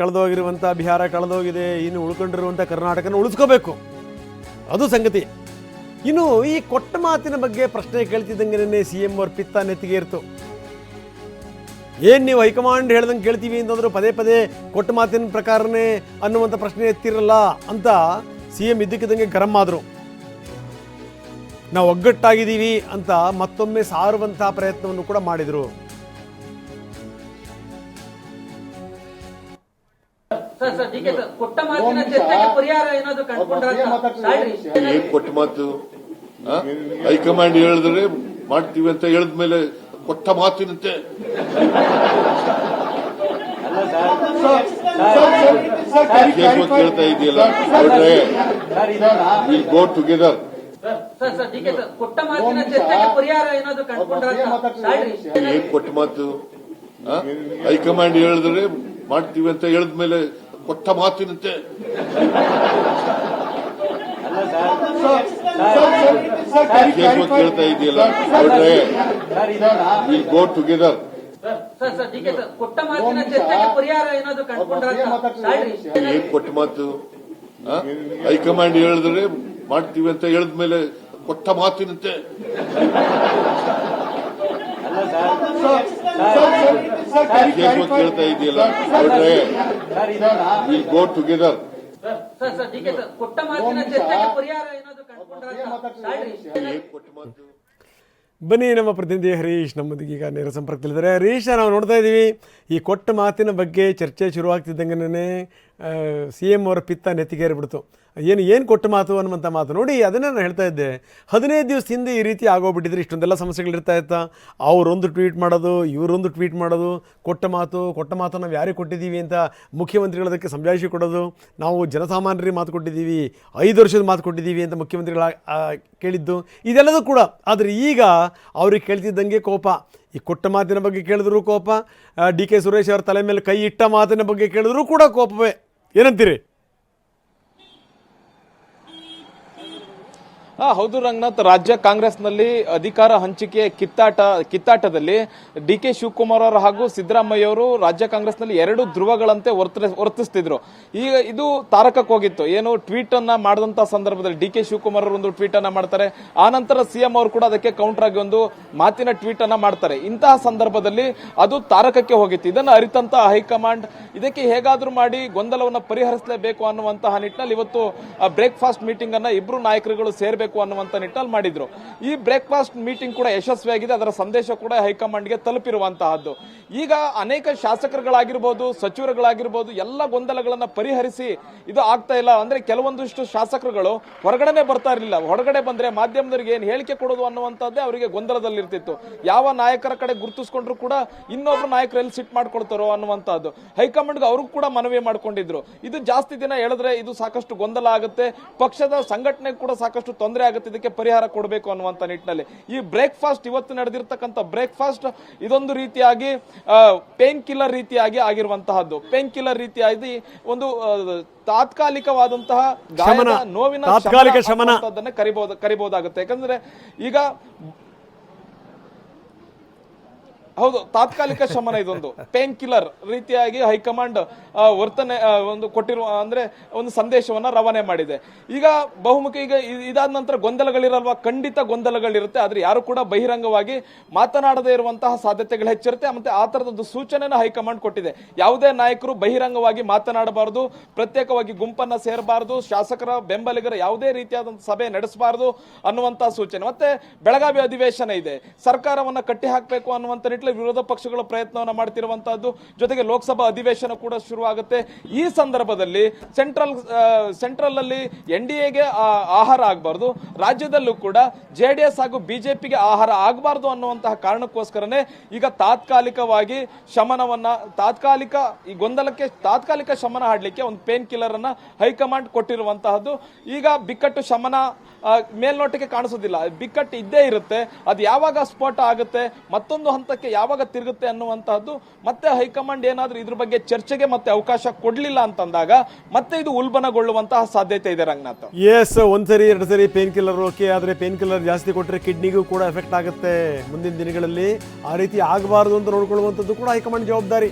ಕಳೆದೋಗಿರುವಂಥ ಬಿಹಾರ ಕಳೆದೋಗಿದೆ, ಇನ್ನು ಉಳ್ಕೊಂಡಿರುವಂಥ ಕರ್ನಾಟಕನ ಉಳಿಸ್ಕೋಬೇಕು, ಅದು ಸಂಗತಿ. ಇನ್ನು ಈ ಕೊಟ್ಟ ಮಾತಿನ ಬಗ್ಗೆ ಪ್ರಶ್ನೆ ಕೇಳ್ತಿದ್ದಂಗೆ ಸಿ ಎಂ ಅವ್ರ ಪಿತ್ತ ನೆತ್ತಿಗೆ ಇರ್ತು. ಏನು ನೀವು ಹೈಕಮಾಂಡ್ ಹೇಳ್ದಂಗೆ ಕೇಳ್ತೀವಿ ಅಂತಂದ್ರು ಪದೇ ಪದೇ ಕೊಟ್ಟ ಮಾತಿನ ಪ್ರಕಾರನೇ ಅನ್ನುವಂಥ ಪ್ರಶ್ನೆ ಎತ್ತಿರಲ್ಲ ಅಂತ ಸಿ ಎಂ ಇದ್ದಕ್ಕಿದ್ದಂಗೆ ಗರಂ ಆದರು. ನಾವು ಒಗ್ಗಟ್ಟಾಗಿದ್ದೀವಿ ಅಂತ ಮತ್ತೊಮ್ಮೆ ಸಾರುವಂಥ ಪ್ರಯತ್ನವನ್ನು ಕೂಡ ಮಾಡಿದರು. ಕೊಟ್ಟ ಮಾತು ಹೈಕಮಾಂಡ್ ಹೇಳಿದ್ರೆ ಮಾಡ್ತೀವಿ ಅಂತ ಹೇಳಿದ್ಮೇಲೆ ಕೊಟ್ಟ ಮಾತಿನಂತೆ ಕೇಳ್ತಾ ಇದೆಯಲ್ಲ, ವಿಲ್ ಗೋ ಟುಗೆದರ್. ಕೊಟ್ಟ ಮಾತು ಹೈಕಮಾಂಡ್ ಹೇಳಿದ್ರೆ ಮಾಡ್ತೀವಿ ಅಂತ ಹೇಳಿದ್ಮೇಲೆ ಕೊಟ್ಟ ಮಾತಿನಂತೆ ಕೇಳ್ತಾ ಇದೆಯಲ್ಲ, ವಿಲ್ ಗೋ ಟುಗೆದರ್. ಕೊಟ್ಟ ಮಾತು ಹೈಕಮಾಂಡ್ ಹೇಳಿದ್ರೆ ಮಾಡ್ತೀವಿ ಅಂತ ಹೇಳಿದ್ಮೇಲೆ ಕೊಟ್ಟ ಮಾತಿನಂತೆ ಕೇಳ್ತಾ ಇದೆಯಲ್ಲ, ವಿಲ್ ಗೋ ಟುಗೆದರ್. ಬನ್ನಿ, ನಮ್ಮ ಪ್ರತಿನಿಧಿ ಹರೀಶ್ ನಮ್ಮೊಂದಿಗೆ ಈಗ ನೇರ ಸಂಪರ್ಕದಲ್ಲಿದ್ದಾರೆ. ಹರೀಶ್, ನಾವು ನೋಡ್ತಾ ಇದ್ದೀವಿ ಈ ಕೊಟ್ಟ ಮಾತಿನ ಬಗ್ಗೆ ಚರ್ಚೆ ಶುರುವಾಗ್ತಿದ್ದಂಗೆ ಸಿ ಎಂ ಅವರ ಪಿತ್ತ ನೆತ್ತಿಗೇರಿಬಿಡ್ತು. ಏನು ಕೊಟ್ಟ ಮಾತು ಅನ್ನುವಂಥ ಮಾತು ನೋಡಿ, ಅದನ್ನೇ ನಾನು ಹೇಳ್ತಾ ಇದ್ದೆ. 15 ದಿವಸ ಹಿಂದೆ ಈ ರೀತಿ ಆಗೋಗ್ಬಿಟ್ಟಿದ್ರೆ ಇಷ್ಟೊಂದೆಲ್ಲ ಸಮಸ್ಯೆಗಳಿರ್ತಾ ಇತ್ತಾ? ಅವರೊಂದು ಟ್ವೀಟ್ ಮಾಡೋದು, ಇವರೊಂದು ಟ್ವೀಟ್ ಮಾಡೋದು, ಕೊಟ್ಟ ಮಾತು ನಾವು ಯಾರಿಗೆ ಕೊಟ್ಟಿದ್ದೀವಿ ಅಂತ ಮುಖ್ಯಮಂತ್ರಿಗಳದಕ್ಕೆ ಸಮಜಾಯಿಷಿ ಕೊಡೋದು, ನಾವು ಜನಸಾಮಾನ್ಯರಿಗೆ ಮಾತು ಕೊಟ್ಟಿದ್ದೀವಿ, 5 ವರ್ಷದ ಮಾತು ಕೊಟ್ಟಿದ್ದೀವಿ ಅಂತ ಮುಖ್ಯಮಂತ್ರಿಗಳ ಕೇಳಿದ್ದು, ಇದೆಲ್ಲದೂ ಕೂಡ. ಆದರೆ ಈಗ ಅವ್ರಿಗೆ ಕೇಳ್ತಿದ್ದಂಗೆ ಕೋಪ. ಈ ಕೊಟ್ಟ ಮಾತಿನ ಬಗ್ಗೆ ಕೇಳಿದ್ರು ಕೋಪ, ಡಿ ಕೆ ಸುರೇಶ್ ಅವರ ತಲೆ ಮೇಲೆ ಕೈ ಇಟ್ಟ ಮಾತಿನ ಬಗ್ಗೆ ಕೇಳಿದ್ರು ಕೂಡ ಕೋಪವೇ. ಏನಂತೀರಿ? ಹೌದು ರಂಗನಾಥ್, ರಾಜ್ಯ ಕಾಂಗ್ರೆಸ್ನಲ್ಲಿ ಅಧಿಕಾರ ಹಂಚಿಕೆ ಕಿತ್ತಾಟದಲ್ಲಿ ಡಿ ಕೆ ಶಿವಕುಮಾರ್ ಅವರು ಹಾಗೂ ಸಿದ್ದರಾಮಯ್ಯ ಅವರು ರಾಜ್ಯ ಕಾಂಗ್ರೆಸ್ನಲ್ಲಿ 2 ಧ್ರುವಗಳಂತೆ ವರ್ತಿಸ್ತಿದ್ರು. ಈಗ ಇದು ತಾರಕಕ್ಕೆ ಹೋಗಿತ್ತು. ಏನು ಟ್ವೀಟ್ ಅನ್ನ ಮಾಡಿದಂತ ಸಂದರ್ಭದಲ್ಲಿ ಡಿ ಕೆ ಶಿವಕುಮಾರ್ ಅವರು ಒಂದು ಟ್ವೀಟ್ ಅನ್ನ ಮಾಡ್ತಾರೆ, ಆ ನಂತರ ಸಿಎಂ ಅವರು ಕೂಡ ಅದಕ್ಕೆ ಕೌಂಟರ್ ಆಗಿ ಒಂದು ಮಾತಿನ ಟ್ವೀಟ್ ಅನ್ನ ಮಾಡ್ತಾರೆ. ಇಂತಹ ಸಂದರ್ಭದಲ್ಲಿ ಅದು ತಾರಕಕ್ಕೆ ಹೋಗಿತ್ತು. ಇದನ್ನು ಅರಿತಂತ ಹೈಕಮಾಂಡ್ ಇದಕ್ಕೆ ಹೇಗಾದ್ರೂ ಮಾಡಿ ಗೊಂದಲವನ್ನು ಪರಿಹರಿಸಲೇಬೇಕು ಅನ್ನುವಂತಹ ನಿಟ್ಟಿನಲ್ಲಿ ಇವತ್ತು ಬ್ರೇಕ್ಫಾಸ್ಟ್ ಮೀಟಿಂಗ್ ಅನ್ನ ಇಬ್ರು ನಾಯಕರುಗಳು ಸೇರ್ಬೇಕು ಅನ್ನುವಂತ ನಿಟ್ಟಿನಲ್ಲಿ ಮಾಡಿದ್ರು. ಈ ಬ್ರೇಕ್ಫಾಸ್ಟ್ ಮೀಟಿಂಗ್ ಕೂಡ ಯಶಸ್ವಿಯಾಗಿದೆ. ಅದರ ಸಂದೇಶ ಕೂಡ ಹೈಕಮಾಂಡ್ಗೆ ತಲುಪಿರುವಂತಹದ್ದು. ಈಗ ಅನೇಕ ಶಾಸಕರುಗಳಾಗಿರ್ಬೋದು, ಸಚಿವರುಗಳಾಗಿರ್ಬೋದು, ಎಲ್ಲ ಗೊಂದಲಗಳನ್ನ ಪರಿಹರಿಸಿ ಇದು ಆಗ್ತಾ ಇಲ್ಲ. ಅಂದ್ರೆ ಕೆಲವೊಂದಿಷ್ಟು ಶಾಸಕರುಗಳು ಹೊರಗಡೆನೆ ಬರ್ತಾ ಇರಲಿಲ್ಲ. ಹೊರಗಡೆ ಬಂದ್ರೆ ಮಾಧ್ಯಮದವರಿಗೆ ಏನ್ ಹೇಳಿಕೆ ಕೊಡೋದು ಅನ್ನುವಂಥದ್ದೇ ಅವರಿಗೆ ಗೊಂದಲದಲ್ಲಿರ್ತಿತ್ತು. ಯಾವ ನಾಯಕರ ಕಡೆ ಗುರುತಿಸ್ಕೊಂಡ್ರು ಕೂಡ ಇನ್ನೊಬ್ರು ನಾಯಕರು ಎಲ್ಲಿ ಸಿಟ್ ಮಾಡ್ಕೊಳ್ತಾರೋ ಅನ್ನುವಂಥದ್ದು ಹೈಕಮಾಂಡ್ಗೆ ಅವರು ಕೂಡ ಮನವಿ ಮಾಡ್ಕೊಂಡಿದ್ರು. ಇದು ಜಾಸ್ತಿ ದಿನ ಹೇಳಿದ್ರೆ ಇದು ಸಾಕಷ್ಟು ಗೊಂದಲ ಆಗುತ್ತೆ, ಪಕ್ಷದ ಸಂಘಟನೆ ಕೂಡ ಸಾಕಷ್ಟು ತೊಂದರೆ ಆಗುತ್ತೆ, ಇದಕ್ಕೆ ಪರಿಹಾರ ಕೊಡಬೇಕು ಅನ್ನುವಂತ ನಿಟ್ಟಿನಲ್ಲಿ ಈ ಬ್ರೇಕ್ಫಾಸ್ಟ್, ಇವತ್ತು ನಡೆದಿರ್ತಕ್ಕಂಥ ಬ್ರೇಕ್ಫಾಸ್ಟ್ ಇದೊಂದು ರೀತಿಯಾಗಿ ಪೇನ್ ಕಿಲ್ಲರ್ ರೀತಿಯಾಗಿ ಆಗಿರುವಂತಹದ್ದು. ಪೇನ್ ಕಿಲ್ಲರ್ ರೀತಿಯಾಗಿ ಒಂದು ತಾತ್ಕಾಲಿಕವಾದಂತಹ ನೋವಿನ ಶಮನ ಕರಿಬಹುದಾಗುತ್ತೆ. ಯಾಕಂದ್ರೆ ಈಗ ಹೌದು, ತಾತ್ಕಾಲಿಕ ಶಮನ, ಇದೊಂದು ಪೇನ್ ಕಿಲ್ಲರ್ ರೀತಿಯಾಗಿ ಹೈಕಮಾಂಡ್ ವರ್ತನೆ ಒಂದು ಕೊಟ್ಟಿರುವ ಅಂದ್ರೆ ಒಂದು ಸಂದೇಶವನ್ನ ರವಾನೆ ಮಾಡಿದೆ. ಈಗ ಬಹುಮುಖ ಈಗ ಇದಾದ ನಂತರ ಗೊಂದಲಗಳಿರಲ್ವಾ? ಖಂಡಿತ ಗೊಂದಲಗಳಿರುತ್ತೆ. ಆದ್ರೆ ಯಾರು ಕೂಡ ಬಹಿರಂಗವಾಗಿ ಮಾತನಾಡದೇ ಇರುವಂತಹ ಸಾಧ್ಯತೆಗಳು ಹೆಚ್ಚಿರುತ್ತೆ. ಮತ್ತೆ ಆ ತರದೊಂದು ಸೂಚನೆನ ಹೈಕಮಾಂಡ್ ಕೊಟ್ಟಿದೆ. ಯಾವುದೇ ನಾಯಕರು ಬಹಿರಂಗವಾಗಿ ಮಾತನಾಡಬಾರದು, ಪ್ರತ್ಯೇಕವಾಗಿ ಗುಂಪನ್ನ ಸೇರಬಾರದು, ಶಾಸಕರ ಬೆಂಬಲಿಗರ ಯಾವುದೇ ರೀತಿಯಾದಂತಹ ಸಭೆ ನಡೆಸಬಾರದು ಅನ್ನುವಂತಹ ಸೂಚನೆ. ಮತ್ತೆ ಬೆಳಗಾವಿ ಅಧಿವೇಶನ ಇದೆ, ಸರ್ಕಾರವನ್ನ ಕಟ್ಟಿ ಹಾಕಬೇಕು ಅನ್ನುವಂತ ನಿಟ್ಟಿನಲ್ಲಿ ವಿರೋಧ ಪಕ್ಷಗಳ ಪ್ರಯತ್ನವನ್ನ ಮಾಡ್ತಿರುವಂತಹದ್ದು. ಜೊತೆಗೆ ಲೋಕಸಭಾ ಅಧಿವೇಶನ ಕೂಡ ಶುರುವಾಗುತ್ತೆ. ಈ ಸಂದರ್ಭದಲ್ಲಿ ಸೆಂಟ್ರಲ್ ಅಲ್ಲಿ ಎನ್ಡಿಎಗೆ ಆಹಾರ ಆಗಬಾರ್ದು, ರಾಜ್ಯದಲ್ಲೂ ಕೂಡ ಜೆಡಿಎಸ್ ಹಾಗೂ ಬಿಜೆಪಿಗೆ ಆಹಾರ ಆಗಬಾರ್ದು ಅನ್ನುವಂತಹ ಕಾರಣಕ್ಕೋಸ್ಕರನೇ ಈಗ ತಾತ್ಕಾಲಿಕವಾಗಿ ಈ ಗೊಂದಲಕ್ಕೆ ತಾತ್ಕಾಲಿಕ ಶಮನ ಹಾಡ್ಲಿಕ್ಕೆ ಒಂದು ಪೇನ್ ಕಿಲ್ಲರ್ ಅನ್ನ ಹೈಕಮಾಂಡ್ ಕೊಟ್ಟಿರುವಂತಹದ್ದು. ಈಗ ಬಿಕ್ಕಟ್ಟು ಶಮನ ಮೇಲ್ನೋಟಕ್ಕೆ ಕಾಣಿಸೋದಿಲ್ಲ, ಬಿಕ್ಕಟ್ಟು ಇದ್ದೇ ಇರುತ್ತೆ. ಅದು ಯಾವಾಗ ಸ್ಫೋಟ ಆಗುತ್ತೆ, ಮತ್ತೊಂದು ಹಂತಕ್ಕೆ ಯಾವಾಗ ತಿರುಗುತ್ತೆ ಅನ್ನುವಂತಹದ್ದು ಮತ್ತೆ ಹೈಕಮಾಂಡ್ ಏನಾದ್ರೂ ಇದ್ರ ಬಗ್ಗೆ ಚರ್ಚೆಗೆ ಮತ್ತೆ ಅವಕಾಶ ಕೊಡ್ಲಿಲ್ಲ ಅಂತಂದಾಗ ಮತ್ತೆ ಇದು ಉಲ್ಬಣಗೊಳ್ಳುವಂತಹ ಸಾಧ್ಯತೆ ಇದೆ ರಂಗನಾಥ್. ಎಸ್, ಒಂದ್ಸರಿ 2 ಸರಿ ಪೇನ್ ಕಿಲ್ಲರ್ ಓಕೆ, ಆದ್ರೆ ಪೇನ್ ಕಿಲ್ಲರ್ ಜಾಸ್ತಿ ಕೊಟ್ಟರೆ ಕಿಡ್ನಿಗೂ ಕೂಡ ಎಫೆಕ್ಟ್ ಆಗುತ್ತೆ ಮುಂದಿನ ದಿನಗಳಲ್ಲಿ. ಆ ರೀತಿ ಆಗಬಾರದು ಅಂತ ನೋಡ್ಕೊಳ್ಳುವಂಥದ್ದು ಕೂಡ ಹೈಕಮಾಂಡ್ ಜವಾಬ್ದಾರಿ.